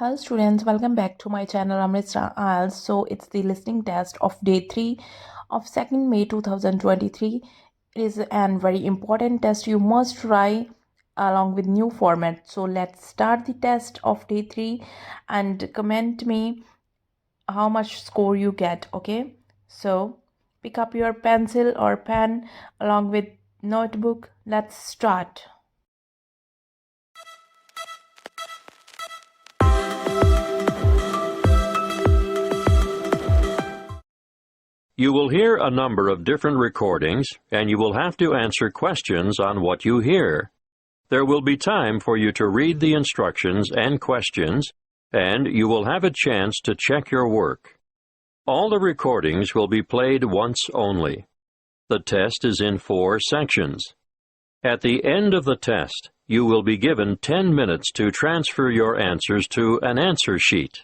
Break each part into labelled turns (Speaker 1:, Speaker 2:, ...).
Speaker 1: Hello students, welcome back to my channel Amritsar Ielts. So it's the listening test of day 3 of 2nd May 2023. It is an very important test you must try along with new format. So let's start the test of day 3 and comment me how much score you get, okay? So pick up your pencil or pen along with notebook. Let's start.
Speaker 2: You will hear a number of different recordings, and you will have to answer questions on what you hear. There will be time for you to read the instructions and questions, and you will have a chance to check your work. All the recordings will be played once only. The test is in 4 sections. At the end of the test, you will be given 10 minutes to transfer your answers to an answer sheet.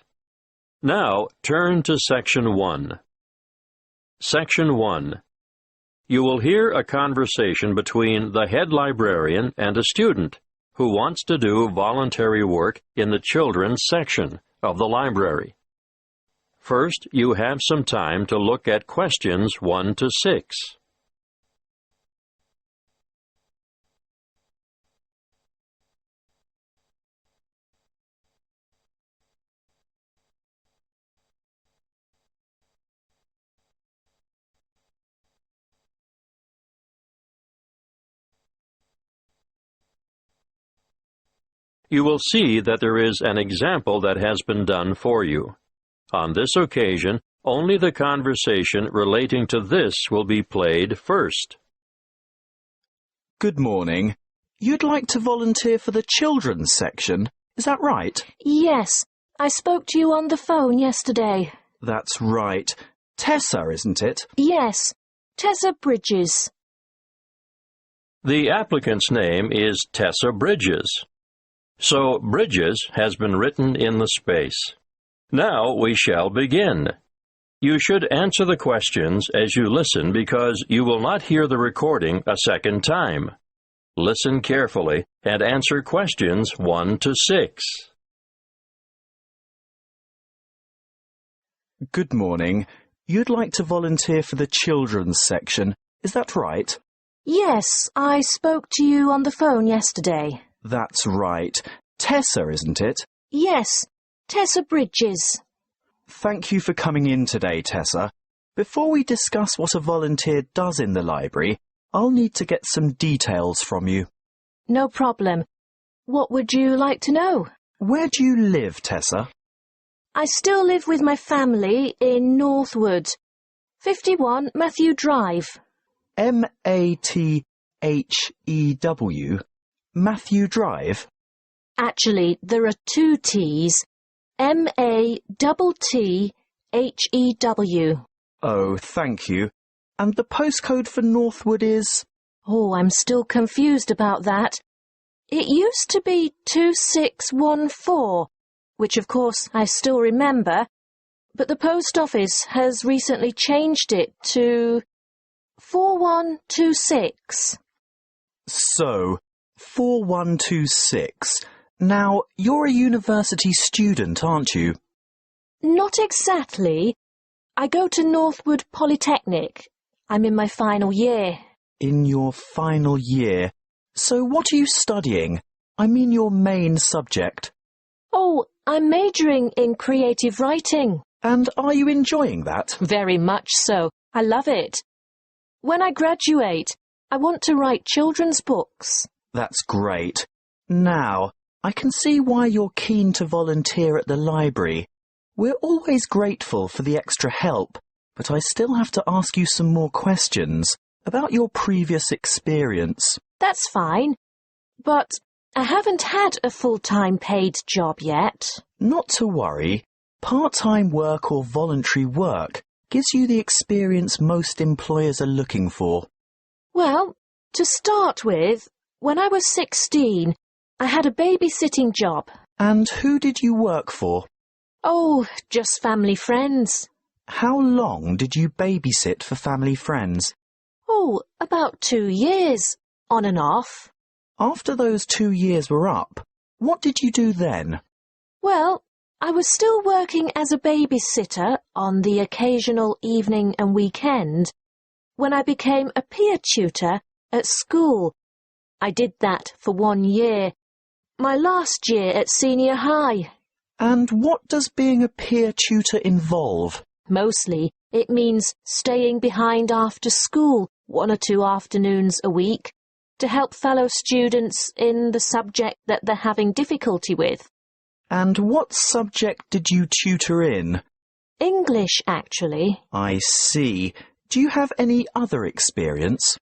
Speaker 2: Now, turn to Section 1. Section 1. You will hear a conversation between the head librarian and a student who wants to do voluntary work in the children's section of the library. First, you have some time to look at questions 1 to 6. You will see that there is an example that has been done for you. On this occasion, only the conversation relating to this will be played first.
Speaker 3: Good morning. You'd like to volunteer for the children's section, is that right?
Speaker 4: Yes, I spoke to you on the phone yesterday.
Speaker 3: That's right. Tessa, isn't it?
Speaker 4: Yes, Tessa Bridges.
Speaker 2: The applicant's name is Tessa Bridges. So Bridges has been written in the space. Now we shall begin. You should answer the questions as you listen because you will not hear the recording a second time. Listen carefully and answer questions 1 to 6.
Speaker 3: Good morning. You'd like to volunteer for the children's section, is that right?
Speaker 4: Yes, I spoke to you on the phone yesterday.
Speaker 3: That's right. Tessa, isn't it?
Speaker 4: Yes, Tessa Bridges.
Speaker 3: Thank you for coming in today, Tessa. Before we discuss what a volunteer does in the library, I'll need to get some details from you.
Speaker 4: No problem. What would you like to know?
Speaker 3: Where do you live, Tessa?
Speaker 4: I still live with my family in Northwood, 51 Matthew Drive.
Speaker 3: Mathew? Matthew Drive?
Speaker 4: Actually, there are 2 T's. Mattthew.
Speaker 3: Oh, thank you. And the postcode for Northwood is?
Speaker 4: Oh, I'm still confused about that. It used to be 2614, which of course I still remember, but the post office has recently changed it to 4126.
Speaker 3: So, 4126. Now, you're a university student, aren't you?
Speaker 4: Not exactly. I go to Northwood Polytechnic. I'm in my final year.
Speaker 3: In your final year. So what are you studying? I mean your main subject.
Speaker 4: Oh, I'm majoring in creative writing.
Speaker 3: And are you enjoying that?
Speaker 4: Very much so. I love it. When I graduate, I want to write children's books.
Speaker 3: That's great. Now, I can see why you're keen to volunteer at the library. We're always grateful for the extra help, but I still have to ask you some more questions about your previous experience.
Speaker 4: That's fine, but I haven't had a full-time paid job yet.
Speaker 3: Not to worry. Part-time work or voluntary work gives you the experience most employers are looking for.
Speaker 4: Well, to start with, when I was 16, I had a babysitting job.
Speaker 3: And who did you work for?
Speaker 4: Oh, just family friends.
Speaker 3: How long did you babysit for family friends?
Speaker 4: Oh, about 2 years, on and off.
Speaker 3: After those 2 years were up, what did you do then?
Speaker 4: Well, I was still working as a babysitter on the occasional evening and weekend when I became a peer tutor at school. I did that for 1 year, my last year at senior high.
Speaker 3: And what does being a peer tutor involve?
Speaker 4: Mostly, it means staying behind after school 1 or 2 afternoons a week to help fellow students in the subject that they're having difficulty with.
Speaker 3: And what subject did you tutor in?
Speaker 4: English, actually.
Speaker 3: I see. Do you have any other experience?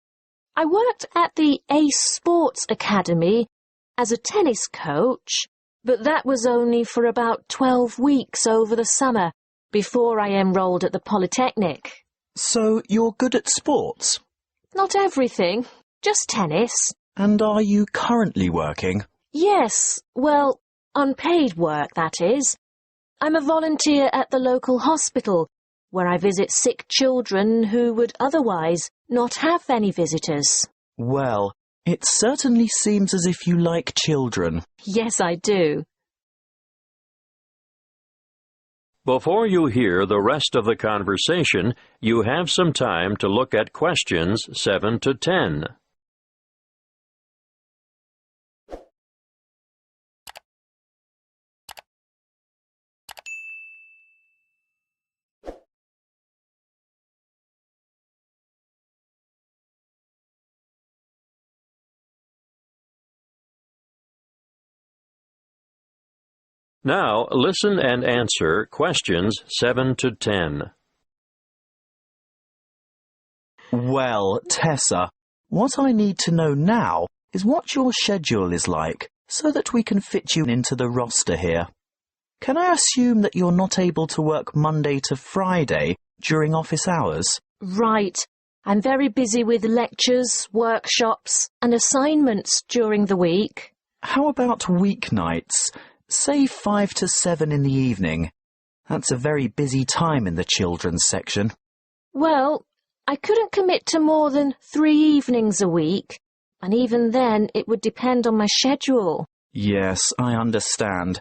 Speaker 4: I worked at the Ace Sports Academy as a tennis coach, but that was only for about 12 weeks over the summer before I enrolled at the Polytechnic.
Speaker 3: So you're good at sports?
Speaker 4: Not everything, just tennis.
Speaker 3: And are you currently working?
Speaker 4: Yes, well, unpaid work, that is. I'm a volunteer at the local hospital, where I visit sick children who would otherwise not have any visitors.
Speaker 3: Well, it certainly seems as if you like children.
Speaker 4: Yes, I do.
Speaker 2: Before you hear the rest of the conversation, you have some time to look at questions 7 to 10. Now, listen and answer questions 7 to 10.
Speaker 3: Well, Tessa, what I need to know now is what your schedule is like, so that we can fit you into the roster here. Can I assume that you're not able to work Monday to Friday during office hours?
Speaker 4: Right. I'm very busy with lectures, workshops, and assignments during the week.
Speaker 3: How about weeknights? Say 5 to 7 in the evening. That's a very busy time in the children's section.
Speaker 4: Well, I couldn't commit to more than 3 evenings a week, and even then it would depend on my schedule.
Speaker 3: Yes, I understand.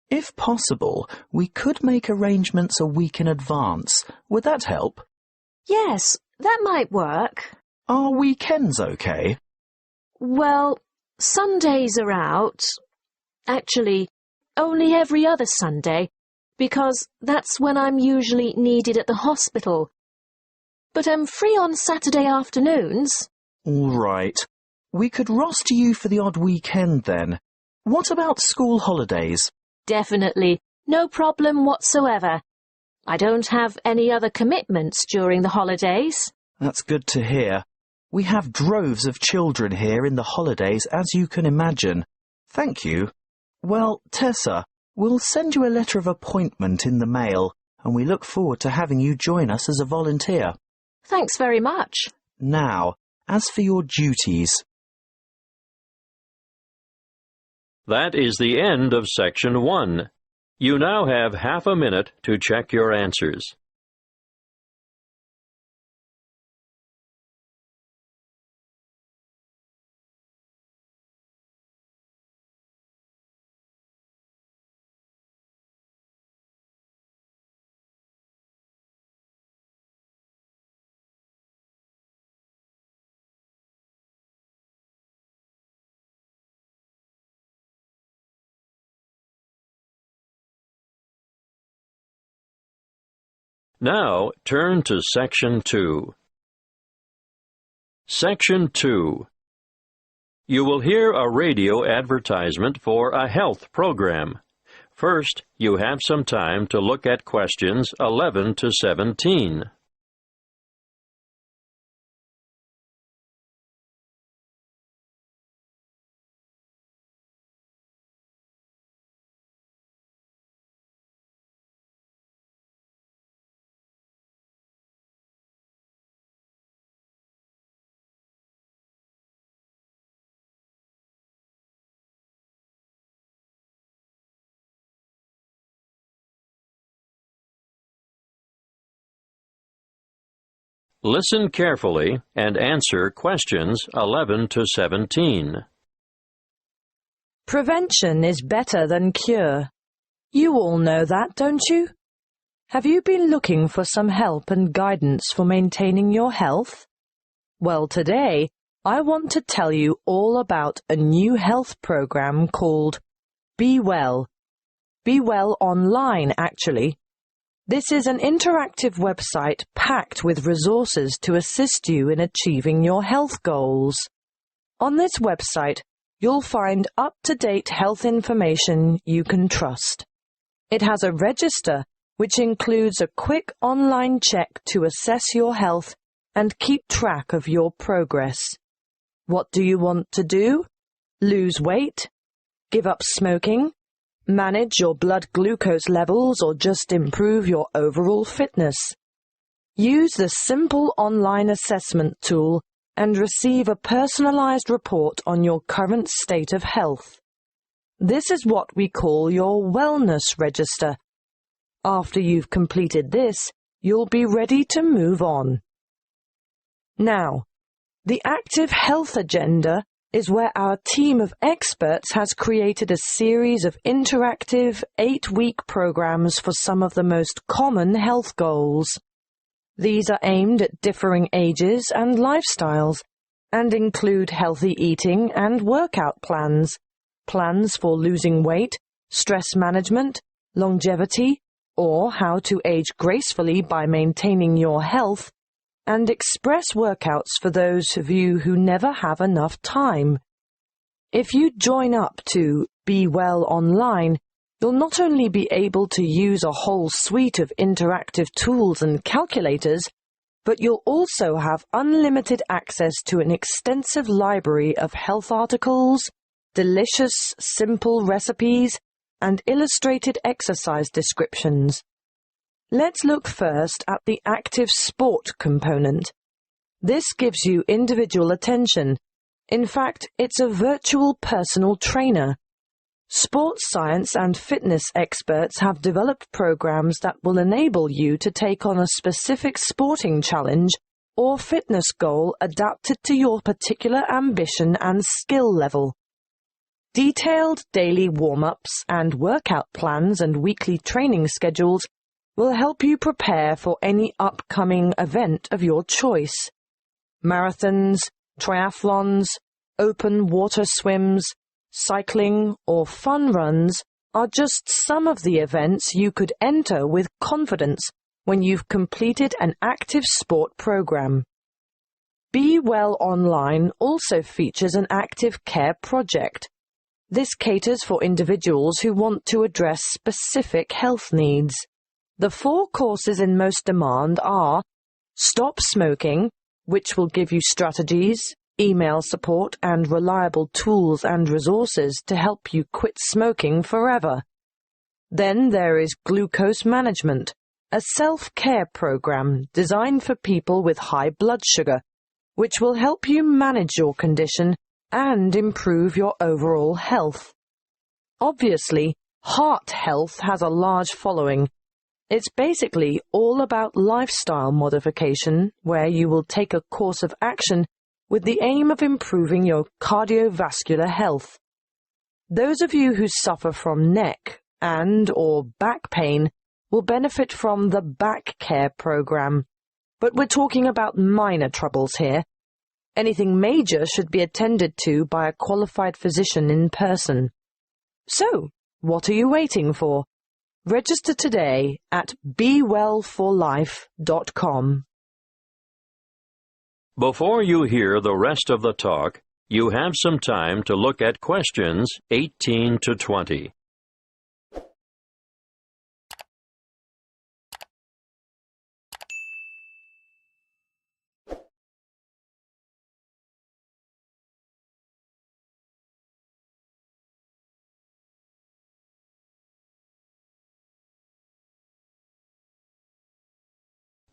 Speaker 3: If possible, we could make arrangements a week in advance. Would that help?
Speaker 4: Yes, that might work.
Speaker 3: Are weekends okay?
Speaker 4: Well, Sundays are out. Actually, only every other Sunday, because that's when I'm usually needed at the hospital. But I'm free on Saturday afternoons.
Speaker 3: All right. We could roster you for the odd weekend then. What about school holidays?
Speaker 4: Definitely. No problem whatsoever. I don't have any other commitments during the holidays.
Speaker 3: That's good to hear. We have droves of children here in the holidays, as you can imagine. Thank you. Well, Tessa, we'll send you a letter of appointment in the mail, and we look forward to having you join us as a volunteer.
Speaker 4: Thanks very much.
Speaker 3: Now, as for your duties...
Speaker 2: That is the end of Section 1. You now have half a minute to check your answers. Now, turn to Section 2. Section 2. You will hear a radio advertisement for a health program. First, you have some time to look at questions 11 to 17. Listen carefully and answer questions 11 to 17.
Speaker 5: Prevention is better than cure. You all know that, don't you? Have you been looking for some help and guidance for maintaining your health? Well, today, I want to tell you all about a new health program called Be Well. Be Well Online, actually. This is an interactive website packed with resources to assist you in achieving your health goals. On this website, you'll find up-to-date health information you can trust. It has a register, which includes a quick online check to assess your health and keep track of your progress. What do you want to do? Lose weight? Give up smoking? Manage your blood glucose levels or just improve your overall fitness? Use the simple online assessment tool and receive a personalized report on your current state of health. This is what we call your wellness register. After you've completed this, you'll be ready to move on. Now, the Active Health Agenda is where our team of experts has created a series of interactive 8-week programs for some of the most common health goals. These are aimed at differing ages and lifestyles and include healthy eating and workout plans, plans for losing weight, stress management, longevity, or how to age gracefully by maintaining your health, and express workouts for those of you who never have enough time. If you join up to Be Well Online, you'll not only be able to use a whole suite of interactive tools and calculators, but you'll also have unlimited access to an extensive library of health articles, delicious, simple recipes, and illustrated exercise descriptions. Let's look first at the active sport component. This gives you individual attention. In fact, it's a virtual personal trainer. Sports science and fitness experts have developed programs that will enable you to take on a specific sporting challenge or fitness goal adapted to your particular ambition and skill level. Detailed daily warm-ups and workout plans and weekly training schedules will help you prepare for any upcoming event of your choice. Marathons, triathlons, open water swims, cycling, or fun runs are just some of the events you could enter with confidence when you've completed an active sport program. Be Well Online also features an active care project. This caters for individuals who want to address specific health needs. The 4 courses in most demand are Stop Smoking, which will give you strategies, email support, and reliable tools and resources to help you quit smoking forever. Then there is Glucose Management, a self-care program designed for people with high blood sugar, which will help you manage your condition and improve your overall health. Obviously, heart health has a large following. It's basically all about lifestyle modification, where you will take a course of action with the aim of improving your cardiovascular health. Those of you who suffer from neck and/or back pain will benefit from the Back Care program, but we're talking about minor troubles here. Anything major should be attended to by a qualified physician in person. So, what are you waiting for? Register today at bewellforlife.com.
Speaker 2: Before you hear the rest of the talk, you have some time to look at questions 18 to 20.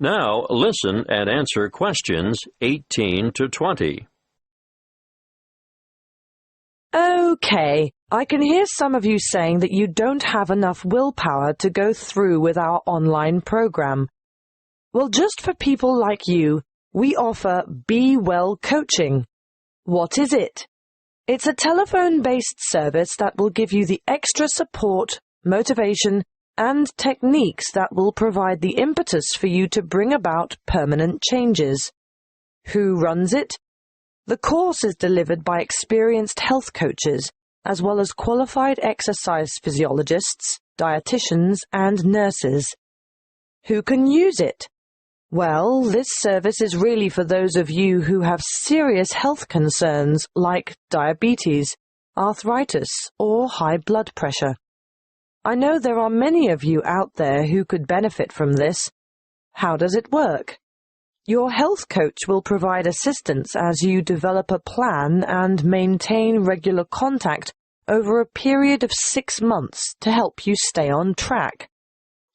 Speaker 2: Now listen and answer questions 18 to 20.
Speaker 5: Okay, I can hear some of you saying that you don't have enough willpower to go through with our online program. Well, just for people like you, we offer Be Well Coaching. What is it? It's a telephone-based service that will give you the extra support, motivation, and techniques that will provide the impetus for you to bring about permanent changes. Who runs it? The course is delivered by experienced health coaches, as well as qualified exercise physiologists, dietitians, and nurses. Who can use it? Well, this service is really for those of you who have serious health concerns like diabetes, arthritis, or high blood pressure. I know there are many of you out there who could benefit from this. How does it work? Your health coach will provide assistance as you develop a plan and maintain regular contact over a period of 6 months to help you stay on track.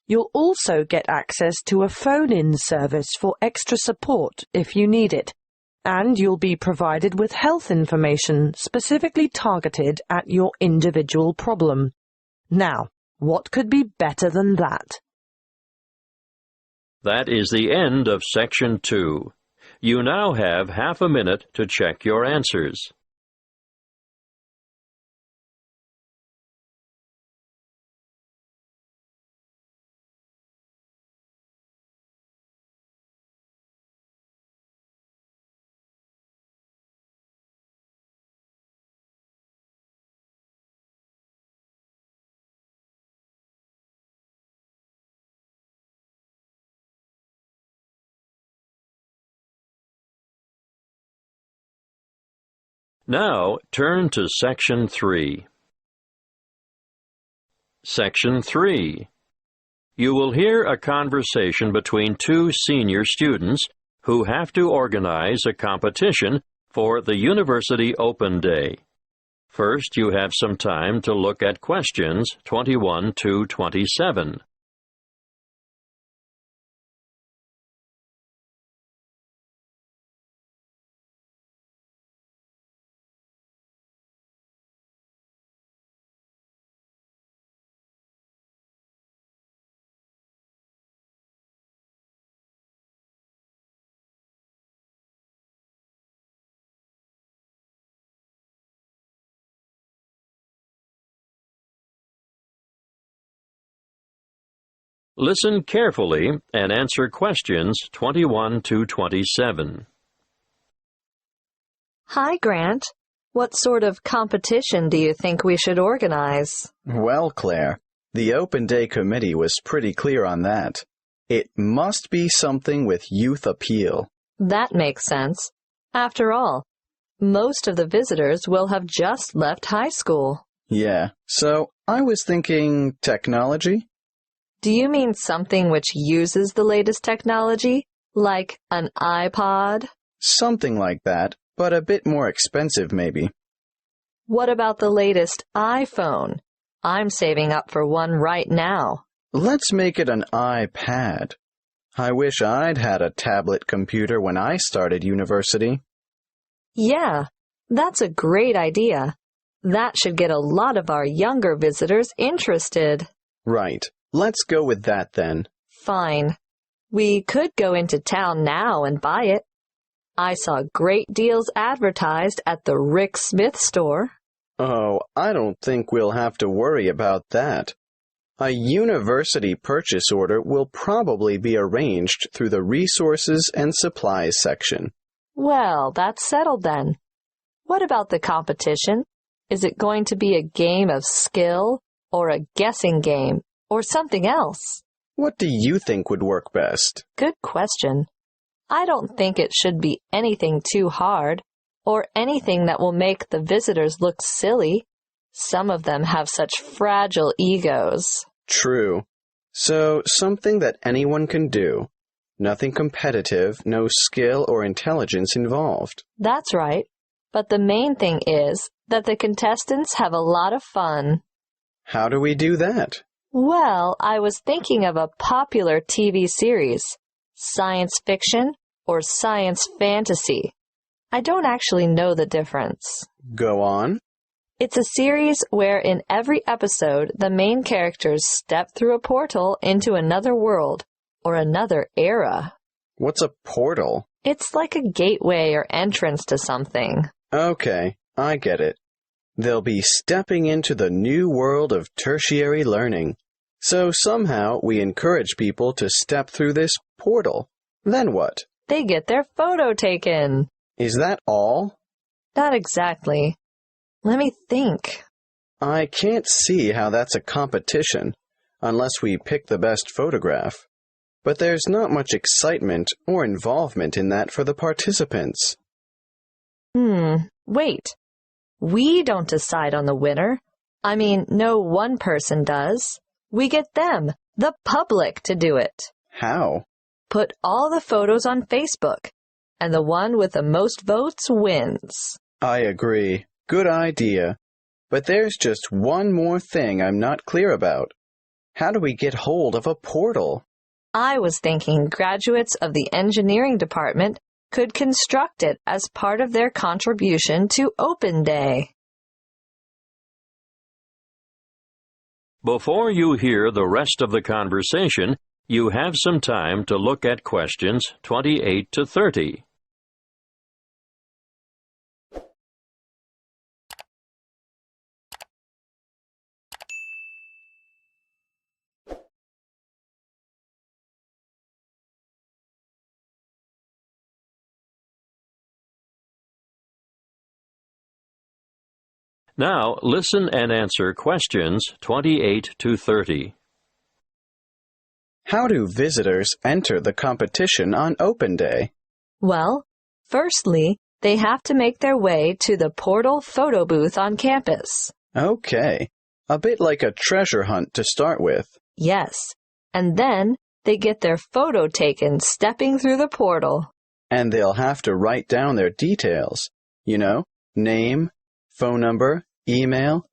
Speaker 5: You'll also get access to a phone-in service for extra support if you need it, and you'll be provided with health information specifically targeted at your individual problem. Now, what could be better than that?
Speaker 2: That is the end of Section 2. You now have half a minute to check your answers. Now, turn to Section 3. Section 3. You will hear a conversation between two senior students who have to organize a competition for the University Open Day. First, you have some time to look at questions 21 to 27. Listen carefully and answer questions 21 to 27.
Speaker 6: Hi, Grant. What sort of competition do you think we should organize?
Speaker 7: Well, Claire, the Open Day Committee was pretty clear on that. It must be something with youth appeal.
Speaker 6: That makes sense. After all, most of the visitors will have just left high school.
Speaker 7: Yeah, so I was thinking technology?
Speaker 6: Do you mean something which uses the latest technology, like an iPod?
Speaker 7: Something like that, but a bit more expensive maybe.
Speaker 6: What about the latest iPhone? I'm saving up for one right now.
Speaker 7: Let's make it an iPad. I wish I'd had a tablet computer when I started university.
Speaker 6: Yeah, that's a great idea. That should get a lot of our younger visitors interested.
Speaker 7: Right. Let's go with that then.
Speaker 6: Fine. We could go into town now and buy it. I saw great deals advertised at the Rick Smith store.
Speaker 7: Oh, I don't think we'll have to worry about that. A university purchase order will probably be arranged through the Resources and Supplies section.
Speaker 6: Well, that's settled then. What about the competition? Is it going to be a game of skill or a guessing game or something else?
Speaker 7: What do you think would work best?
Speaker 6: Good question. I don't think it should be anything too hard or anything that will make the visitors look silly. Some of them have such fragile egos.
Speaker 7: True. So, something that anyone can do. Nothing competitive, no skill or intelligence involved.
Speaker 6: That's right. But the main thing is that the contestants have a lot of fun.
Speaker 7: How do we do that?
Speaker 6: Well, I was thinking of a popular TV series, science fiction or science fantasy. I don't actually know the difference.
Speaker 7: Go on.
Speaker 6: It's a series where in every episode the main characters step through a portal into another world or another era.
Speaker 7: What's a portal?
Speaker 6: It's like a gateway or entrance to something.
Speaker 7: Okay, I get it. They'll be stepping into the new world of tertiary learning. So somehow we encourage people to step through this portal. Then what?
Speaker 6: They get their photo taken.
Speaker 7: Is that all?
Speaker 6: Not exactly. Let me think.
Speaker 7: I can't see how that's a competition, unless we pick the best photograph. But there's not much excitement or involvement in that for the participants.
Speaker 6: Wait. We don't decide on the winner. I mean, no one person does. We get them, the public, to do it.
Speaker 7: How?
Speaker 6: Put all the photos on Facebook, and the one with the most votes wins.
Speaker 7: I agree. Good idea. But there's just one more thing I'm not clear about. How do we get hold of a portal?
Speaker 6: I was thinking graduates of the engineering department could construct it as part of their contribution to Open Day.
Speaker 2: Before you hear the rest of the conversation, you have some time to look at questions 28 to 30. Now, listen and answer questions 28 to 30.
Speaker 7: How do visitors enter the competition on Open Day?
Speaker 6: Well, firstly, they have to make their way to the Portal photo booth on campus.
Speaker 7: Okay, a bit like a treasure hunt to start with.
Speaker 6: Yes, and then they get their photo taken stepping through the portal.
Speaker 7: And they'll have to write down their details. You know, name, phone number, email.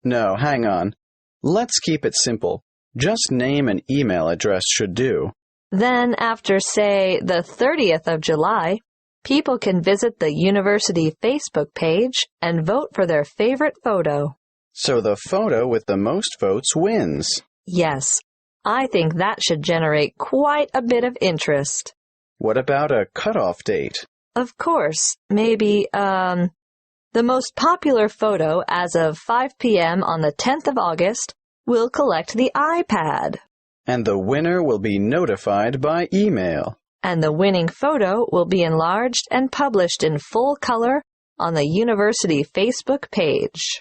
Speaker 7: No, hang on. Let's keep it simple. Just name and email address should do.
Speaker 6: Then after, say, the 30th of July, people can visit the university Facebook page and vote for their favorite photo.
Speaker 7: So the photo with the most votes wins.
Speaker 6: Yes, I think that should generate quite a bit of interest.
Speaker 7: What about a cutoff date?
Speaker 6: Of course, maybe, the most popular photo as of 5 p.m. on the 10th of August will collect the iPad.
Speaker 7: And the winner will be notified by email.
Speaker 6: And the winning photo will be enlarged and published in full color on the university Facebook page.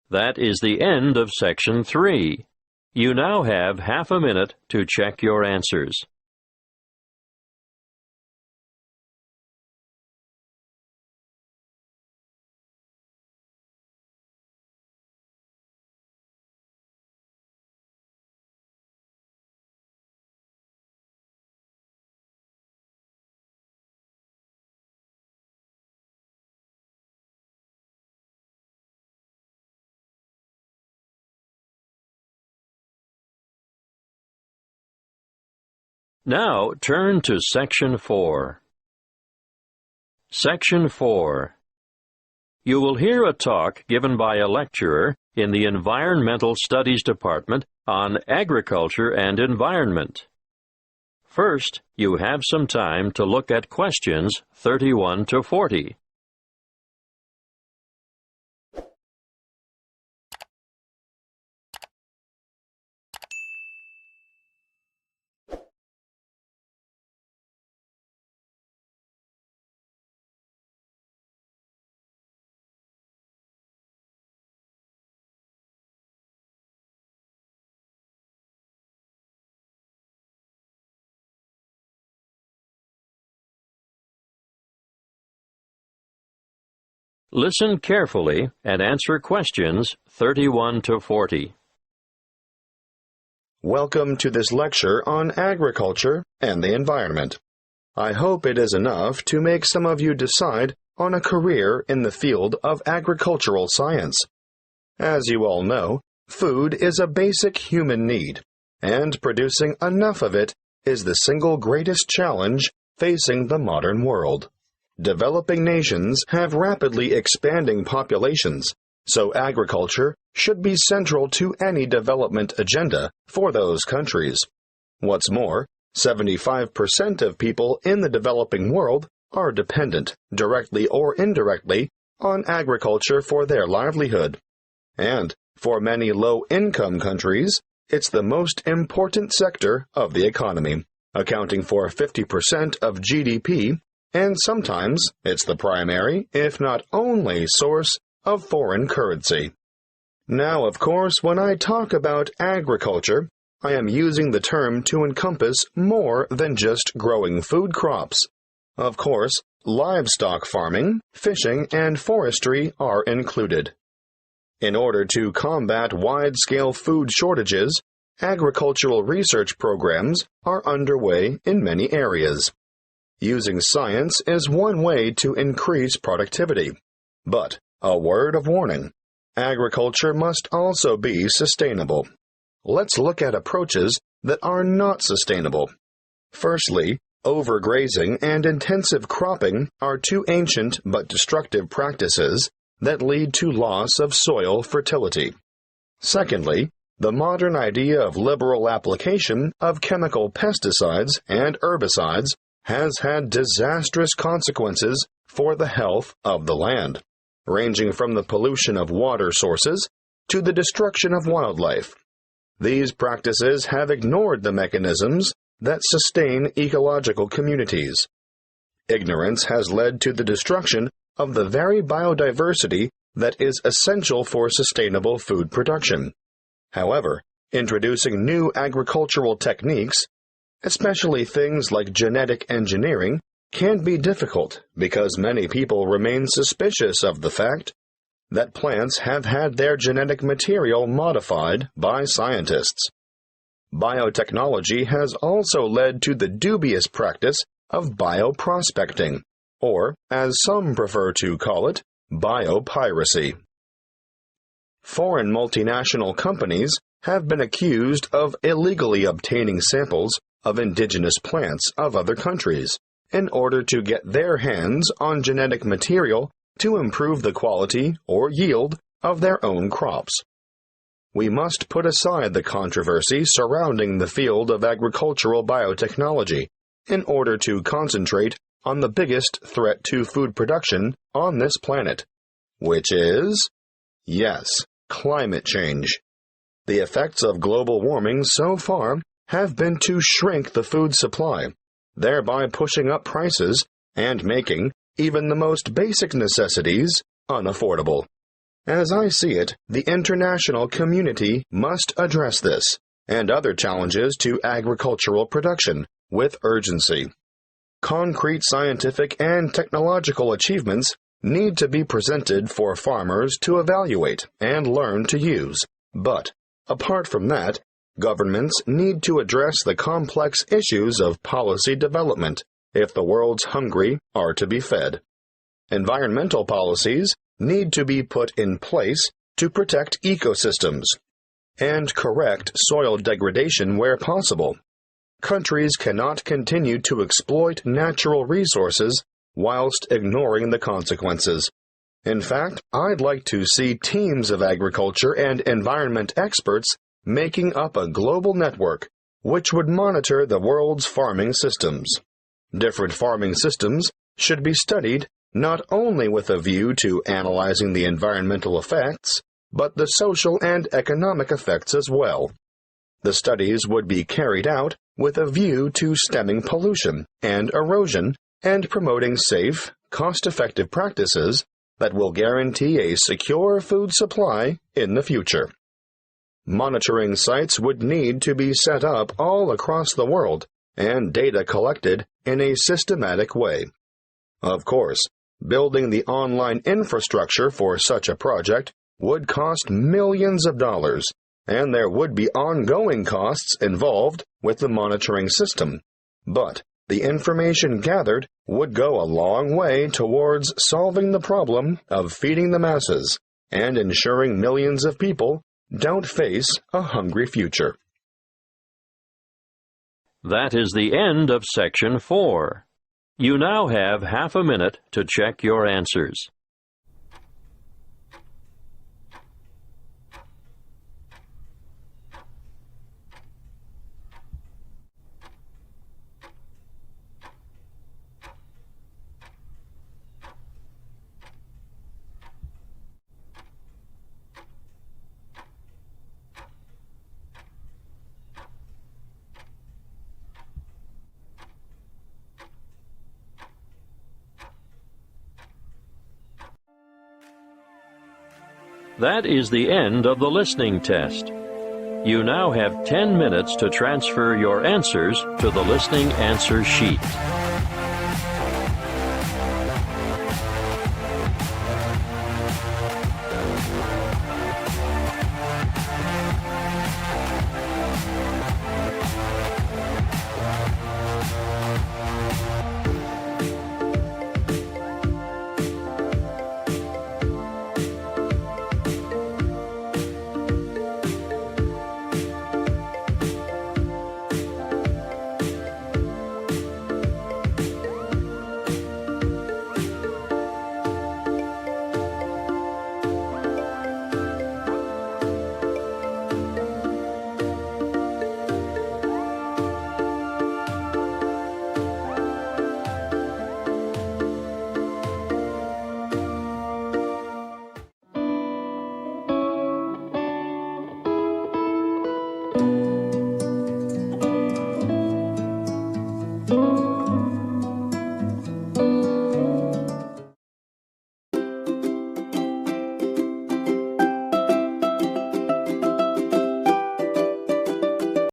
Speaker 2: That is the end of Section 3. You now have half a minute to check your answers. Now turn to Section 4. Section 4. You will hear a talk given by a lecturer in the Environmental Studies Department on agriculture and environment. First, you have some time to look at questions 31 to 40. Listen carefully and answer questions 31 to 40.
Speaker 8: Welcome to this lecture on agriculture and the environment. I hope it is enough to make some of you decide on a career in the field of agricultural science. As you all know, food is a basic human need, and producing enough of it is the single greatest challenge facing the modern world. Developing nations have rapidly expanding populations, so agriculture should be central to any development agenda for those countries. What's more, 75% of people in the developing world are dependent, directly or indirectly, on agriculture for their livelihood. And for many low-income countries, it's the most important sector of the economy, accounting for 50% of GDP, and sometimes it's the primary, if not only, source of foreign currency. Now, of course, when I talk about agriculture, I am using the term to encompass more than just growing food crops. Of course, livestock farming, fishing, and forestry are included. In order to combat wide-scale food shortages, agricultural research programs are underway in many areas. Using science is one way to increase productivity. But, a word of warning, agriculture must also be sustainable. Let's look at approaches that are not sustainable. Firstly, overgrazing and intensive cropping are two ancient but destructive practices that lead to loss of soil fertility. Secondly, the modern idea of liberal application of chemical pesticides and herbicides has had disastrous consequences for the health of the land, ranging from the pollution of water sources to the destruction of wildlife. These practices have ignored the mechanisms that sustain ecological communities. Ignorance has led to the destruction of the very biodiversity that is essential for sustainable food production. However, introducing new agricultural techniques, especially things like genetic engineering, can be difficult because many people remain suspicious of the fact that plants have had their genetic material modified by scientists. Biotechnology has also led to the dubious practice of bioprospecting, or, as some prefer to call it, biopiracy. Foreign multinational companies have been accused of illegally obtaining samples of indigenous plants of other countries in order to get their hands on genetic material to improve the quality or yield of their own crops. We must put aside the controversy surrounding the field of agricultural biotechnology in order to concentrate on the biggest threat to food production on this planet, which is, yes, climate change. The effects of global warming so far have been to shrink the food supply, thereby pushing up prices and making even the most basic necessities unaffordable. As I see it, the international community must address this and other challenges to agricultural production with urgency. Concrete scientific and technological achievements need to be presented for farmers to evaluate and learn to use. But, apart from that, governments need to address the complex issues of policy development if the world's hungry are to be fed. Environmental policies need to be put in place to protect ecosystems and correct soil degradation where possible. Countries cannot continue to exploit natural resources whilst ignoring the consequences. In fact, I'd like to see teams of agriculture and environment experts making up a global network which would monitor the world's farming systems. Different farming systems should be studied not only with a view to analyzing the environmental effects, but the social and economic effects as well. The studies would be carried out with a view to stemming pollution and erosion and promoting safe, cost-effective practices that will guarantee a secure food supply in the future. Monitoring sites would need to be set up all across the world and data collected in a systematic way. Of course, building the online infrastructure for such a project would cost millions of dollars, and there would be ongoing costs involved with the monitoring system. But the information gathered would go a long way towards solving the problem of feeding the masses and ensuring millions of people don't face a hungry future.
Speaker 2: That is the end of Section 4. You now have half a minute to check your answers. That is the end of the listening test. You now have 10 minutes to transfer your answers to the listening answer sheet.